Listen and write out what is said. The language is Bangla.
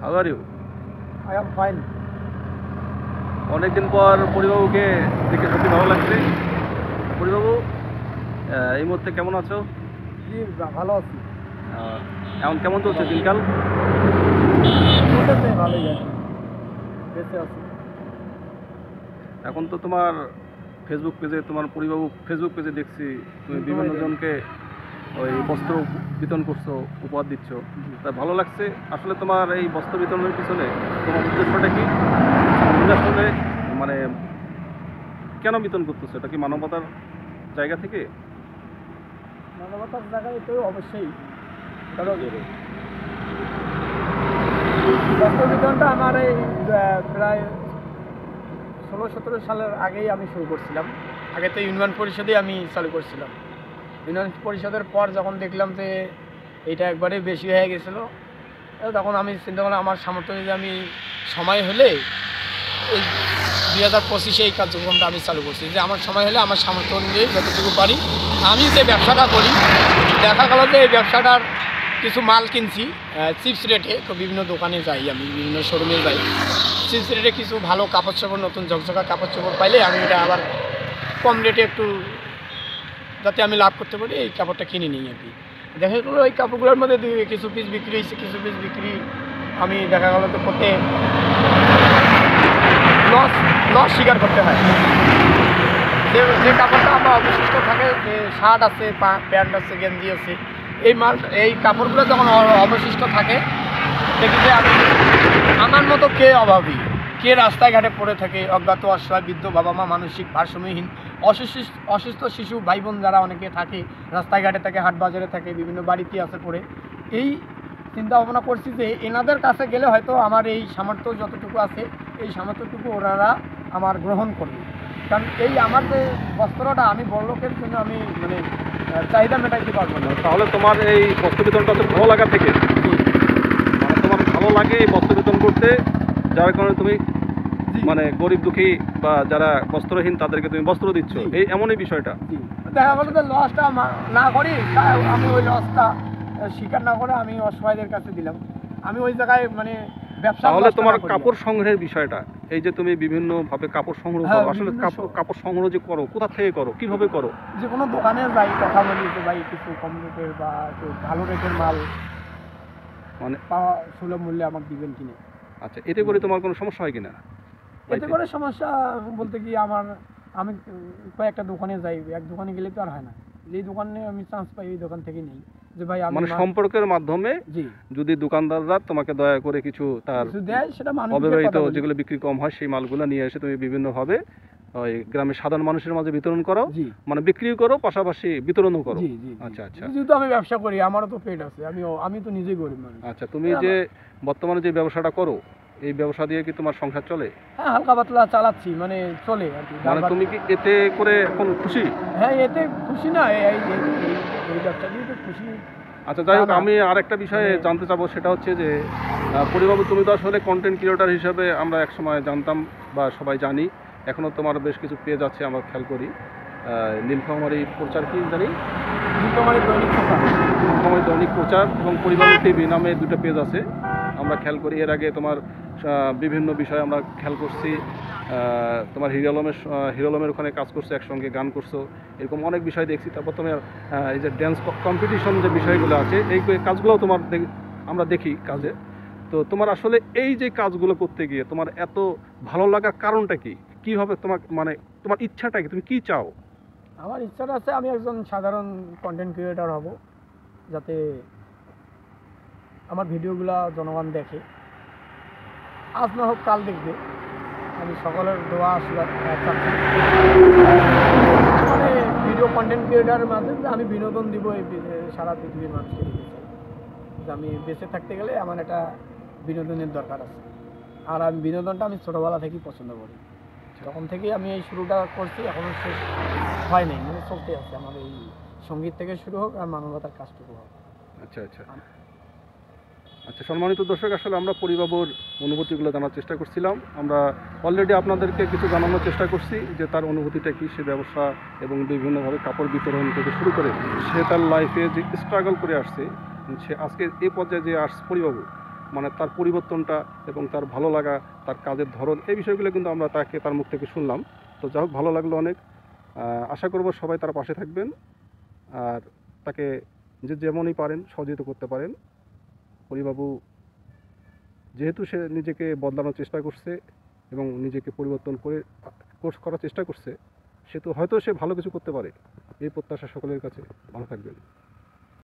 How are you? I am fine. অনেকদিন পর পরিবাবুকে দেখে সত্যি ভালো লাগছে। পরিবাবু এই মুহূর্তে কেমন আছো? জি ভালো আছি। এখন কেমন চলছে দিনকাল? চলতেছে ভালোই আর কি। বেঁচে আছি। এখন তো তোমার ফেসবুক পেজে ফেসবুক পেজে দেখছি তুমি বিভিন্ন জনকে ওই বস্ত্র বিতরণ করছো, উপহার দিচ্ছ। তা ভালো লাগছে। আসলে তোমার এই বস্ত্র বিতরণের পিছনে তোমার উদ্দেশ্যটা কি? তুমি আসলে মানে কেন বিতরণ করতেছো? এটা কি মানবতার জায়গা থেকে? মানবতার জায়গায় তো অবশ্যই। কারণ বস্ত্র বিতরণটা আমার এই প্রায় 16-17 সালের আগেই আমি শুরু করছিলাম। আগে তো ইউনিয়ন পরিষদেই আমি চালু করছিলাম। ইউনিয়ন পরিষদের পর যখন দেখলাম যে এইটা একবারে বেশি হয়ে গেছিলো, তখন আমি চিন্তা করলাম আমার সামর্থ্য যদি আমি সময় হলে এই 2025-এ এই কার্যক্রমটা আমি চালু করছি, যে আমার সময় হলে আমার সামর্থ্য অনুযায়ী যতটুকু পারি আমি যে ব্যবসাটা করি। দেখা গেল যে এই ব্যবসাটার কিছু মাল কিনছি চিপস রেটে, তো বিভিন্ন দোকানে যাই, আমি বিভিন্ন শোরুমে যাই, চিপস রেটে কিছু ভালো কাপড় চোপড়, নতুন ঝকঝকা কাপড় চোপড় পাইলে আমি এটা আবার কম রেটে একটু যাতে আমি লাভ করতে পারি এই কাপড়টা কিনে নিই আর কি। দেখা গেলো এই কাপড়গুলোর মধ্যে কিছু পিস বিক্রি হয়েছে, কিছু পিস বিক্রি আমি দেখা গেলো তো করতে লস স্বীকার করতে হয়। যে কাপড়টা আমার অবশিষ্ট থাকে, যে শার্ট আছে, প্যান্ট আছে, গেঞ্জি আছে, এই কাপড়গুলো যখন অবশিষ্ট থাকে, দেখি যে আমি আমার মতো কে অভাবী, কে রাস্তায় ঘাটে পড়ে থাকে, অজ্ঞাত অসহায় বৃদ্ধ বাবা মা, মানসিক ভারসাম্যহীন অসুস্থ শিশু ভাই বোন যারা অনেকে থাকে, রাস্তায় ঘাটে থাকে, হাট বাজারে থাকে, বিভিন্ন বাড়িতে আছে পড়ে, এই চিন্তা ভাবনা করছি যে এনাদের কাছে গেলে হয়তো আমার এই সামর্থ্য যতটুকু আছে এই সামর্থ্যটুকু ওনারা আমার গ্রহণ করবে। কারণ এই আমার যে বস্ত্রটা আমি বড় লোকের জন্য আমি মানে চাহিদা মেটাইতে পারবো না। তাহলে তোমার এই বস্ত্র বিতরণটা হচ্ছে ভালো লাগা থেকে, মানে তোমার ভালো লাগে এই বস্ত্র বিতরণ করতে, যার কারণে তুমি মানে গরিব দুঃখী বা যারা বস্ত্রহীন তাদেরকে তুমি বস্ত্র দিচ্ছ, এই এমনই বিষয়টা। দেখা গেলো যে লসটা না করি, আমি ওই লসটা স্বীকার না করে আমি অসহায়দের কাছে দিলাম। আমি ওই জায়গায় মানে ব্যবসা। তাহলে তোমার কাপড় সংগ্রহের বিষয়টা, এই যে তুমি বিভিন্ন ভাবে কাপড় সংগ্রহ করো, আসলে কাপড় সংগ্রহ যে করো কোথা থেকে করো, কিভাবে করো? যে কোনো দোকানে যাই, কথা বলি যে ভাই কিছু কম রেটের বা একটু ভালো রেটের মাল মানে পাওয়া সুলভ মূল্যে আমাকে দিবেন কিনে। আচ্ছা, এতে করে তোমার কোনো সমস্যা হয় কিনা? এতে করে সমস্যা বলতে কি, আমি কয়েকটা দোকানে যাই, এক দোকানে গেলে তো আর হয় না, যেই দোকানে আমি চান্স পাই ওই দোকান থেকে নেই। যে ভাই মানে সম্পর্কের মাধ্যমে যদি দোকানদাররা তোমাকে দয়া করে কিছু তার দেয়, সেটা অব্যবহৃত যেগুলো বিক্রি কম হয় সেই মালগুলো নিয়ে এসে তুমি বিভিন্নভাবে ওই গ্রামের সাধারণ মানুষের মাঝে বিতরণ করো, মানে বিক্রিও করো পাশাপাশি বিতরণও করো। আচ্ছা আচ্ছা, যেহেতু আমি ব্যবসা করি, আমারও তো পেট আছে, আমি তো নিজেই গরিব মানুষ। আচ্ছা, তুমি যে বর্তমানে যে ব্যবসাটা করো, এই ব্যবসা দিয়ে কি তোমার সংসার চলে? হ্যাঁ, হালকা পাতলা চালাচ্ছি, মানে চলে আর কি। মানে তুমি কি এতে করে এখন খুশি? হ্যাঁ, এতে খুশি না, এই ব্যবসা দিয়ে তো খুশি। আচ্ছা, যাই হোক, আমি আরেকটা বিষয়ে জানতে চাবো, সেটা হচ্ছে যে পরিবাবু, তুমি তো আসলে কন্টেন্ট ক্রিয়েটর হিসাবে আমরা একসময় জানতাম বা সবাই জানি, এখনও তোমার বেশ কিছু পেজ আছে আমরা খেয়াল করি। নীলফামারী প্রচার কি জানি, নীলফামারী দৈনিক প্রচার এবং পরিবাবু টিভি নামে দুটো পেজ আছে, আমরা খেয়াল করি। এর আগে তোমার বিভিন্ন বিষয় আমরা খেয়াল করছি, তোমার হিরো আলমের ওখানে কাজ করছো, একসঙ্গে গান করছো, এরকম অনেক বিষয় দেখছি। তারপর তোমার এই যে ড্যান্স কম্পিটিশন যে বিষয়গুলো আছে, এই কাজগুলোও তোমার আমরা দেখি কাজে। তো তোমার আসলে এই যে কাজগুলো করতে গিয়ে তোমার এত ভালো লাগার কারণটা কি? কীভাবে তোমার মানে তোমার ইচ্ছাটা কি, তুমি কী চাও? আমার ইচ্ছাটা আছে আমি একজন সাধারণ কন্টেন্ট ক্রিয়েটর হব, যাতে আমার ভিডিওগুলো জনগণ দেখে, আজ না হোক কাল দেখবে। আমি সকলের দোয়া আশীর্বাদ চাচ্ছি, মানে ভিডিও কন্টেন্ট ক্রিয়েটারের মাধ্যমে আমি বিনোদন দিব এই সারা পৃথিবীর মানুষকে। যে আমি বেঁচে থাকতে গেলে আমার একটা বিনোদনের দরকার আছে, আর আমি বিনোদনটা আমি ছোটোবেলা থেকেই পছন্দ করি। তখন থেকেই আমি এই শুরুটা করছি, এখনও শেষ হয় নাই, মানে চলতে আছে আমার এই সঙ্গীত থেকে শুরু হোক আর মানবতার কাজটুকু হোক। আচ্ছা আচ্ছা আচ্ছা, সম্মানিত দর্শক, আসলে আমরা পরিবাবুর অনুভূতিগুলো জানার চেষ্টা করছিলাম। আমরা অলরেডি আপনাদেরকে কিছু জানানোর চেষ্টা করছি যে তার অনুভূতিটা কী, সে ব্যবসা এবং বিভিন্নভাবে কাপড় বিতরণ থেকে শুরু করে সে তার লাইফে যে স্ট্রাগল করে আসছে, সে আজকে এই পর্যায়ে যে আসছে পরিবাবু, মানে তার পরিবর্তনটা এবং তার ভালো লাগা, তার কাজের ধরন, এই বিষয়গুলো কিন্তু আমরা তার মুখ থেকে শুনলাম। তো যাই হোক, ভালো লাগলো অনেক। আশা করব সবাই তার পাশে থাকবেন আর তাকে যে যেমনই পারেন সহযোগিতা করতে পারেন। পরিবাবু যেহেতু সে নিজেকে বদলানোর চেষ্টা করছে এবং নিজেকে পরিবর্তন করে করার চেষ্টা করছে, সে তো হয়তো সে ভালো কিছু করতে পারে। এই প্রত্যাশা সকলের কাছে। ভালো থাকবেন।